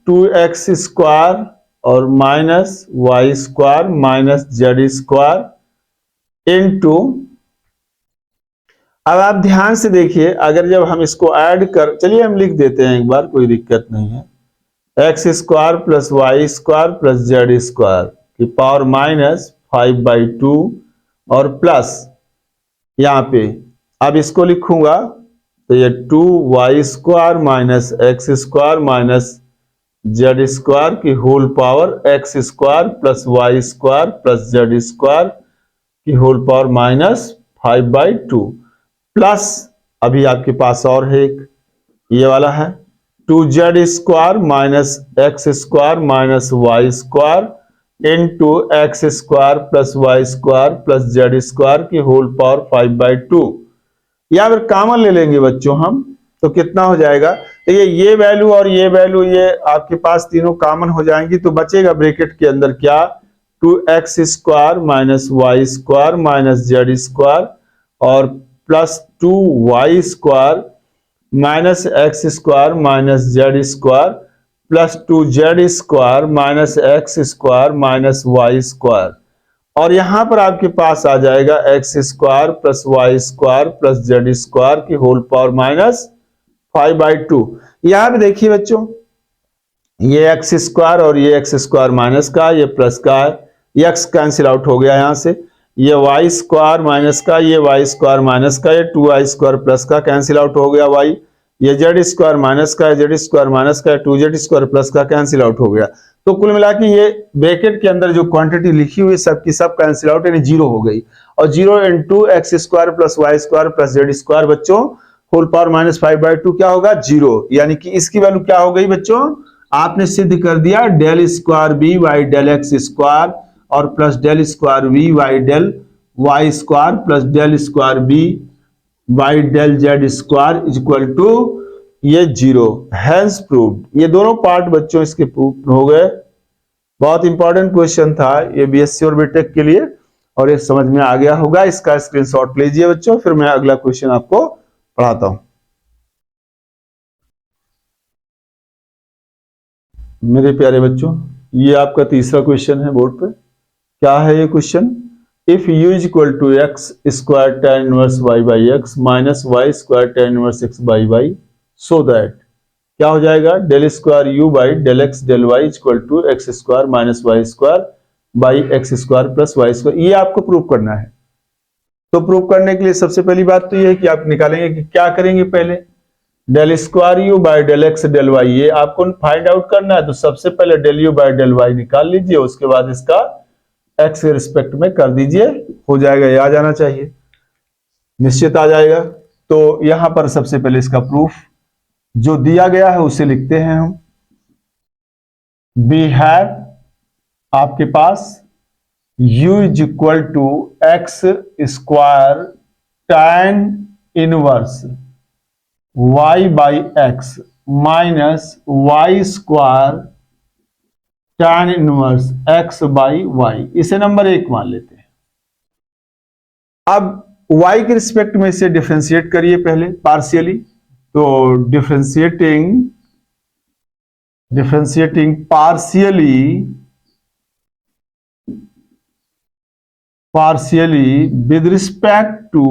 2x स्क्वायर और minus Y square minus Z square into, अब आप ध्यान से देखिए, अगर जब हम इसको ऐड कर, चलिए हम लिख देते हैं एक बार, कोई दिक्कत नहीं है, x square plus Y square plus Z square की पावर माइनस 5/2 और प्लस यहाँ पे, अब इसको लिखूंगा तो ये 2y square minus x square minus Z square की whole power X square plus Y square plus Z square की होल पावर माइनस 5/2 प्लस, अभी आपके पास और है एक, ये वाला है 2z square minus x square minus Y square into x square plus Y square plus Z square की होल पावर 5/2, या फिर कॉमन ले लेंगे बच्चों हम, तो कितना हो जाएगा, देखिए ये वैल्यू और ये वैल्यू ये आपके पास तीनों कॉमन हो जाएंगी, तो बचेगा ब्रैकेट के अंदर क्या, 2x square minus Y square minus Z square और plus 2y square minus x square minus Z square plus 2z square minus x square minus Y square, और यहां पर आपके पास आ जाएगा x square plus Y square plus Z square की whole power minus 5/2। यहां पे देखिए बच्चों, ये एक्स स्क्वायर और ये एक्स स्क्वायर माइनस का, ये प्लस का है, ये एक्स कैंसिल आउट हो गया यहां से, ये वाई स्क्वायर माइनस का, ये वाई स्क्वायर माइनस का, ये 2y स्क्वायर प्लस का कैंसिल आउट हो गया वाई, ये जेड स्क्वायर माइनस का, जेड स्क्वायर माइनस का, 2z स्क्वायर प्लस का कैंसिल आउट हो गया। तो कुल मिला के ये ब्रैकेट के अंदर जो क्वांटिटी लिखी हुई सब की सब कैंसिल आउट, यानी 0 हो गई, और 0 into x square plus Y square plus Z square बच्चों होल पावर माइनस 5/2 क्या होगा, 0, यानी कि इसकी वैल्यू क्या हो गई बच्चों, आपने सिद्ध कर दिया, del square B Y del x square और plus del square V by del Y square plus del square B Y del Z square is equal to ये 0, हैंस प्रूव्ड। ये दोनों पार्ट बच्चों इसके प्रूव हो गए। बहुत इंपॉर्टेंट क्वेश्चन था ये बीएससी और बीटेक के लिए, और ये समझ में आ गया होगा। इसका स्क्रीनशॉट लीजिए बच्चों, फिर मैं अगला क्वेश्चन आपको पढ़ाता हूं। मेरे प्यारे बच्चों, ये आपका तीसरा क्वेश्चन है बोर्ड पे। क्या है ये question, if u is equal to x square tan inverse y by x minus Y square tan inverse x by y, so that क्या हो जाएगा, del square u by del x del y is equal to x square minus Y square by x square plus Y square. ये आपको prove करना है। तो prove करने के लिए सबसे पहली बात तो ये है कि आप निकालेंगे कि क्या करेंगे, पहले del square you by del x del y ये आपको फाइंड आउट करना है। तो सबसे पहले del you by del y निकाल लीजिए, उसके बाद इसका एक्स के रिस्पेक्ट में कर दीजिए, हो जाएगा, ये आ जाना चाहिए, निश्चित आ जाएगा। तो यहां पर सबसे पहले इसका प्रूफ जो दिया गया है उसे लिखते हैं हम। वी हैव, आपके पास u is equal to x square tan inverse y by x minus Y square tan inverse x by y, इसे नंबर 1 मान लेते हैं। अब y के रिस्पेक्ट में इसे डिफरेंशिएट करिए पहले पार्शियली, तो differentiating partially with respect to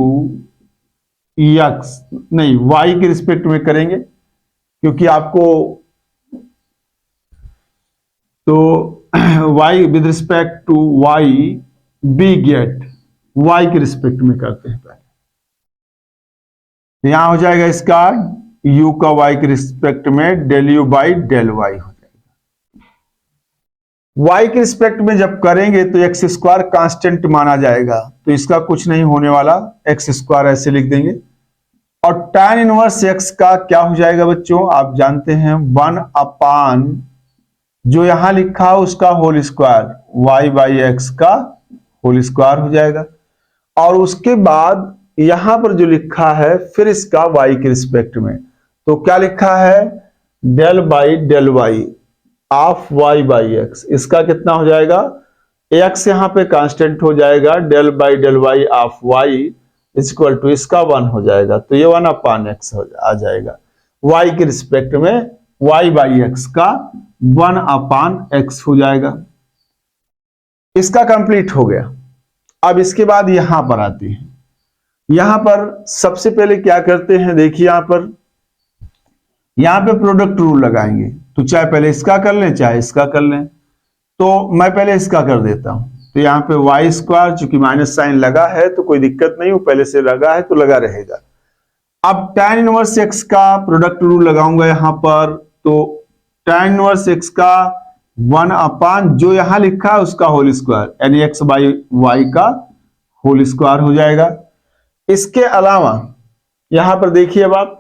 x, नहीं y के रिस्पेक्ट में करेंगे क्योंकि आपको, तो y with respect to y we get, y के रिस्पेक्ट में करते हैं पहले, तो यहां हो जाएगा इसका u का y के रिस्पेक्ट में del u by del y हो जाएगा। y के रिस्पेक्ट में जब करेंगे तो एक्स स्क्वायर कांस्टेंट माना जाएगा, तो इसका कुछ नहीं होने वाला, एक्स स्क्वायर ऐसे लिख देंगे। और tan इनवर्स x का क्या हो जाएगा बच्चों, आप जानते हैं 1 अपान जो यहां लिखा है उसका whole square, y by x का होल स्क्वायर हो जाएगा। और उसके बाद यहां पर जो लिखा है फिर इसका y के रिस्पेक्ट में, तो क्या लिखा है del by del y of y by x, इसका कितना हो जाएगा, x यहां पे कांस्टेंट हो जाएगा, del by del y of y is equal to इसका 1 हो जाएगा, तो ये 1 अपान एक्स आ जाएगा, y के रिस्पेक्ट में y बाई एक्स का 1 अपान एक्स हो जाएगा। इसका कंप्लीट हो गया। अब इसके बाद यहां पर आते हैं, यहां पर सबसे पहले क्या करते हैं, देखिए यहां पे प्रोडक्ट रूल लगाएंगे, तो चाहे पहले इसका कर लें चाहे इसका कर लें, तो मैं पहले इसका कर देता हूं। तो यहां पे वाई स्क्वायर, चूंकि माइनस साइन लगा है तो कोई दिक्कत नहीं, वो पहले से लगा है तो लगा रहेगा। अब tan इनवर्स x का प्रोडक्ट रूल लगाऊंगा यहां पर, तो tan इनवर्स x का 1 अपान जो यहां लिखा है उसका होल स्क्वायर, यानी x बाई वाई का होल स्क्वायर हो जाएगा। इसके अलावा यहां पर देखिए अब आप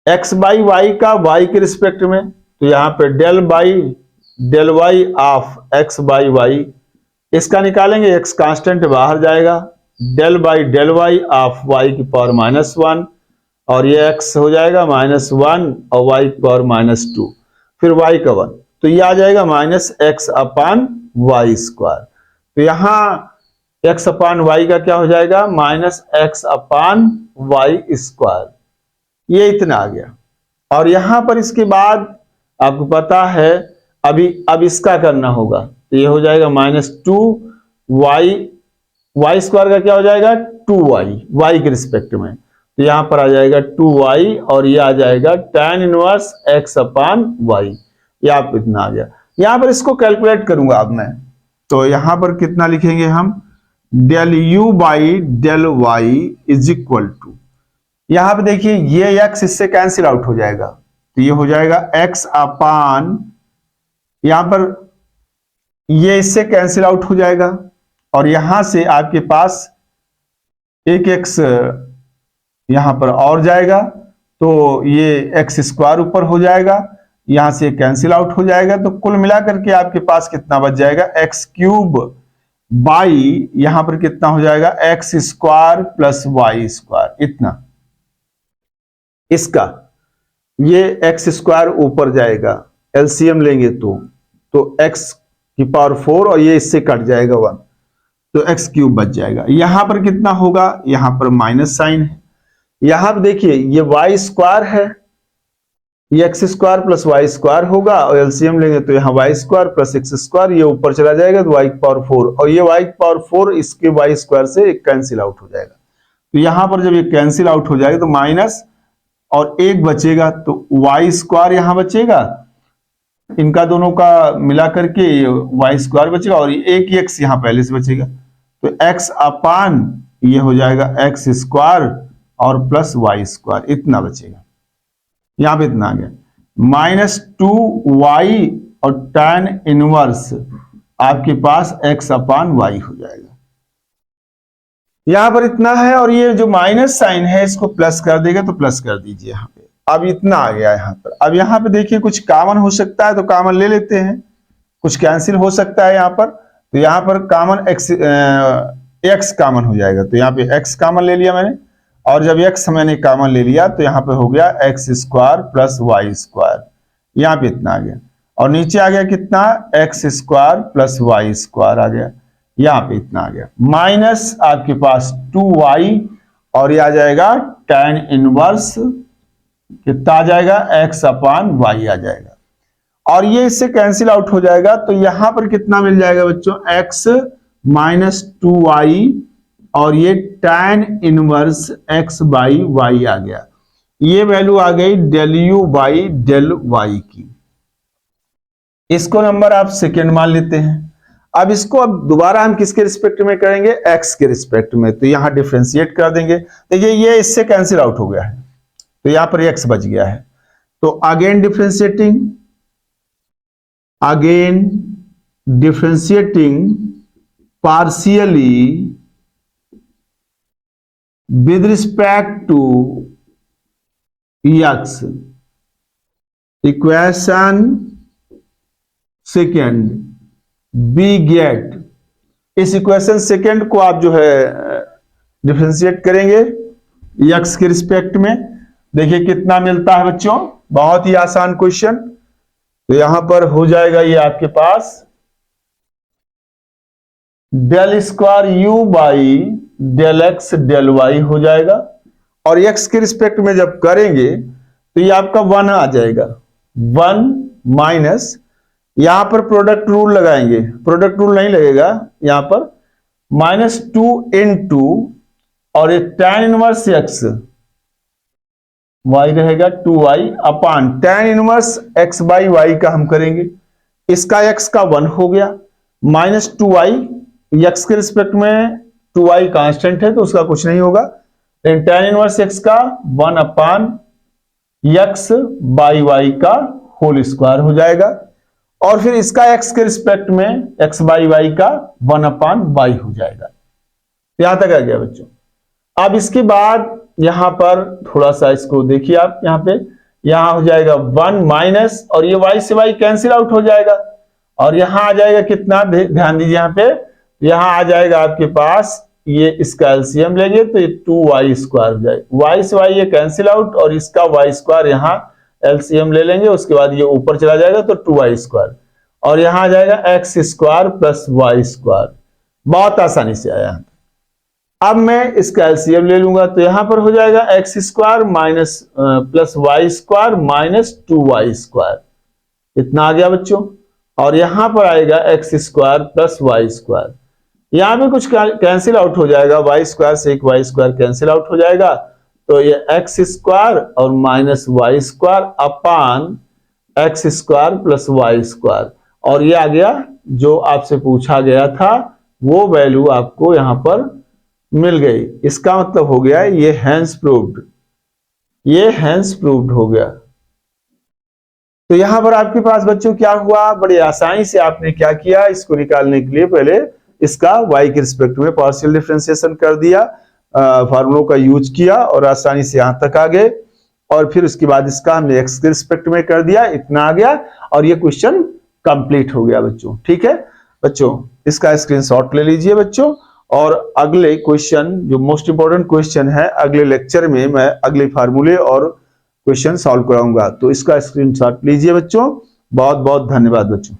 x बाई वाई का y के रिस्पेक्ट में, तो यहां पर del by del y of x by y, इसका निकालेंगे, x कांस्टेंट बाहर जाएगा, del by del y of y की पावर -1, और ये x हो जाएगा -1 और y की पावर -2, फिर y का 1, तो ये आ जाएगा -x अपान वाई स्क्वायर। तो यहां x अपान वाई का क्या हो जाएगा, -x अपान वाई स्क्वायर, ये इतना आ गया। और यहां पर इसके बाद आपको पता है अब इसका करना होगा, तो ये हो जाएगा -2y, वाई स्क्वायर का क्या हो जाएगा 2y, y के रिस्पेक्ट में, तो यहां पर आ जाएगा 2y, और ये आ जाएगा tan inverse x upon y, ये आप इतना आ गया। यहां पर इसको कैलकुलेट करूंगा अब मैं, तो यहां पर कितना लिखेंगे हम, del u by del y is equal to, यहां पर देखिए ये x इससे कैंसिल आउट हो जाएगा, तो ये हो जाएगा x अपान, यहां पर ये इससे कैंसिल आउट हो जाएगा, और यहां से आपके पास एक x यहां पर और जाएगा, तो ये x स्क्वायर ऊपर हो जाएगा, यहां से कैंसिल आउट हो जाएगा, तो कुल मिलाकर के आपके पास कितना बच जाएगा, x क्यूब बाई यहां पर कितना हो जाएगा, x square plus Y square, इतना। इसका ये x स्क्वायर ऊपर जाएगा, एलसीएम लेंगे तो x की पावर 4 और ये इससे कट जाएगा 1, तो x क्यूब बच जाएगा। यहां पर कितना होगा, यहां पर माइनस साइन है, यहां पर देखिए ये y स्क्वायर है, ये x square plus Y square होगा, और एलसीएम लेंगे तो यहाँ y square plus x square, ये ऊपर चला जाएगा तो y की पावर 4, और ये y की पावर 4 इसके y स्क्वायर से कैंसिल आउट हो जाएगा। तो यहां पर जब ये कैंसिल आउट हो जाएगा तो माइनस और एक बचेगा, तो वाई स्क्वायर यहां बचेगा, इनका दोनों का मिला करके वाई स्क्वायर बचेगा, और एक ही एक्स यहां पहले से बचेगा, तो एक्स अपान ये हो जाएगा एक्स स्क्वायर और प्लस वाई स्क्वायर, इतना बचेगा। यहां पे इतना आ गया, -2y और tan इनवर्स आपके पास x अपान वाई हो जाएगा। यहां पर इतना है और ये जो माइनस साइन है इसको प्लस कर देगा तो प्लस कर दीजिए यहां पे। अब इतना आ गया यहां पर। अब यहां पे देखिए कुछ कॉमन हो सकता है तो कॉमन ले लेते हैं, कुछ कैंसिल हो सकता है यहां पर, तो यहां पर कॉमन x कॉमन हो जाएगा, तो यहां पे x कॉमन ले लिया मैंने, और जब x मैंने कॉमन ले लिया तो यहां पे हो गया x square plus Y square, यहां पे इतना आ गया, और नीचे आ गया कितना, x square plus Y square आ गया, यहां पे इतना आ गया, माइनस आपके पास 2y, और ये आ जाएगा tan इनवर्स कितना आ जाएगा, x अपान वाई आ जाएगा, और ये इससे कैंसिल आउट हो जाएगा, तो यहां पर कितना मिल जाएगा बच्चों, x माइनस 2y, और ये tan inverse x by Y आ गया, ये वैल्यू आ गई del you by del Y की। इसको नंबर आप सेकेंड मान लेते हैं। अब इसको अब दोबारा हम किसके रिस्पेक्ट में करेंगे, x के रिस्पेक्ट में, तो यहां डिफरेंशिएट कर देंगे, देखिए ये इससे कैंसिल आउट हो गया है, तो यहां पर x बच गया है, तो again differentiating partially with respect to x, equation second we get, इस इक्वेशन सेकेंड को आप जो है डिफरेंशिएट करेंगे x के रिस्पेक्ट में, देखिए कितना मिलता है बच्चों, बहुत ही आसान क्वेश्चन, तो यहां पर हो जाएगा ये आपके पास del square you by del x del Y हो जाएगा, और x के रिस्पेक्ट में जब करेंगे तो ये आपका 1 आ जाएगा, 1 माइनस, यहां पर प्रोडक्ट रूल लगाएंगे, प्रोडक्ट रूल नहीं लगेगा यहां पर, माइनस 2 इंटू, और ये tan इनवर्स x y रहेगा 2y upon tan inverse x by y का हम करेंगे, इसका x का 1 हो गया, माइनस 2y, x के रिस्पेक्ट में 2y कांस्टेंट है तो उसका कुछ नहीं होगा, लेकिन tan इनवर्स x का 1 अपान x बाई वाई का होल स्क्वायर हो जाएगा, और फिर इसका x के रिस्पेक्ट में x बाई वाई का 1 अपान वाई हो जाएगा। यहां तक आ गया बच्चों। अब इसके बाद यहां पर थोड़ा सा इसको देखिए आप, यहां हो जाएगा 1 माइनस, और ये y से y कैंसिल आउट हो जाएगा, और यहां आ जाएगा कितना, ध्यान दीजिए यहां पे, यहां आ जाएगा आपके पास, ये इसका एलसीएम लेंगे तो ये 2y स्क्वायर हो जाएगा, y से y ये कैंसिल आउट, और इसका y स्क्वायर यहां एलसीएम ले लेंगे, उसके बाद ये ऊपर चला जाएगा तो 2y स्क्वायर, और यहां आ जाएगा x square plus Y square, बहुत आसानी से आया। अब मैं इसका एलसीएम ले लूंगा तो यहां पर हो जाएगा x square minus plus Y square minus 2y square, इतना आ गया बच्चों, और यहां पर आएगा x square plus Y square, यहां पे कुछ कैंसिल आउट हो जाएगा, वाई स्क्वायर से एक वाई स्क्वायर कैंसिल आउट हो जाएगा, तो ये x स्क्वायर और minus Y square upon x square plus Y square, और ये आ गया जो आपसे पूछा गया था वो वैल्यू आपको यहां पर मिल गई। इसका मतलब हो गया ये हेंस प्रूव्ड, ये हेंस प्रूव्ड हो गया। तो यहां पर आपके पास बच्चों क्या हुआ, बड़ी आसानी से आपने क्या किया, इसको निकालने के लिए पहले इसका y के रिस्पेक्ट में पार्शियल डिफरेंशिएशन कर दिया, फार्मूलों का यूज किया और आसानी से यहां तक आ गए, और फिर उसके बाद इसका हमने x के रिस्पेक्ट में कर दिया, इतना आ गया, और ये क्वेश्चन कंप्लीट हो गया बच्चों। ठीक है बच्चों, इसका स्क्रीनशॉट ले लीजिए बच्चों, और अगले क्वेश्चन जो मोस्ट इंपोर्टेंट क्वेश्चन है अगले लेक्चर में मैं अगले फार्मूले और क्वेश्चन सॉल्व कराऊंगा, तो इसका स्क्रीनशॉट लीजिए बच्चों। बहुत बहुत धन्यवाद बच्चों।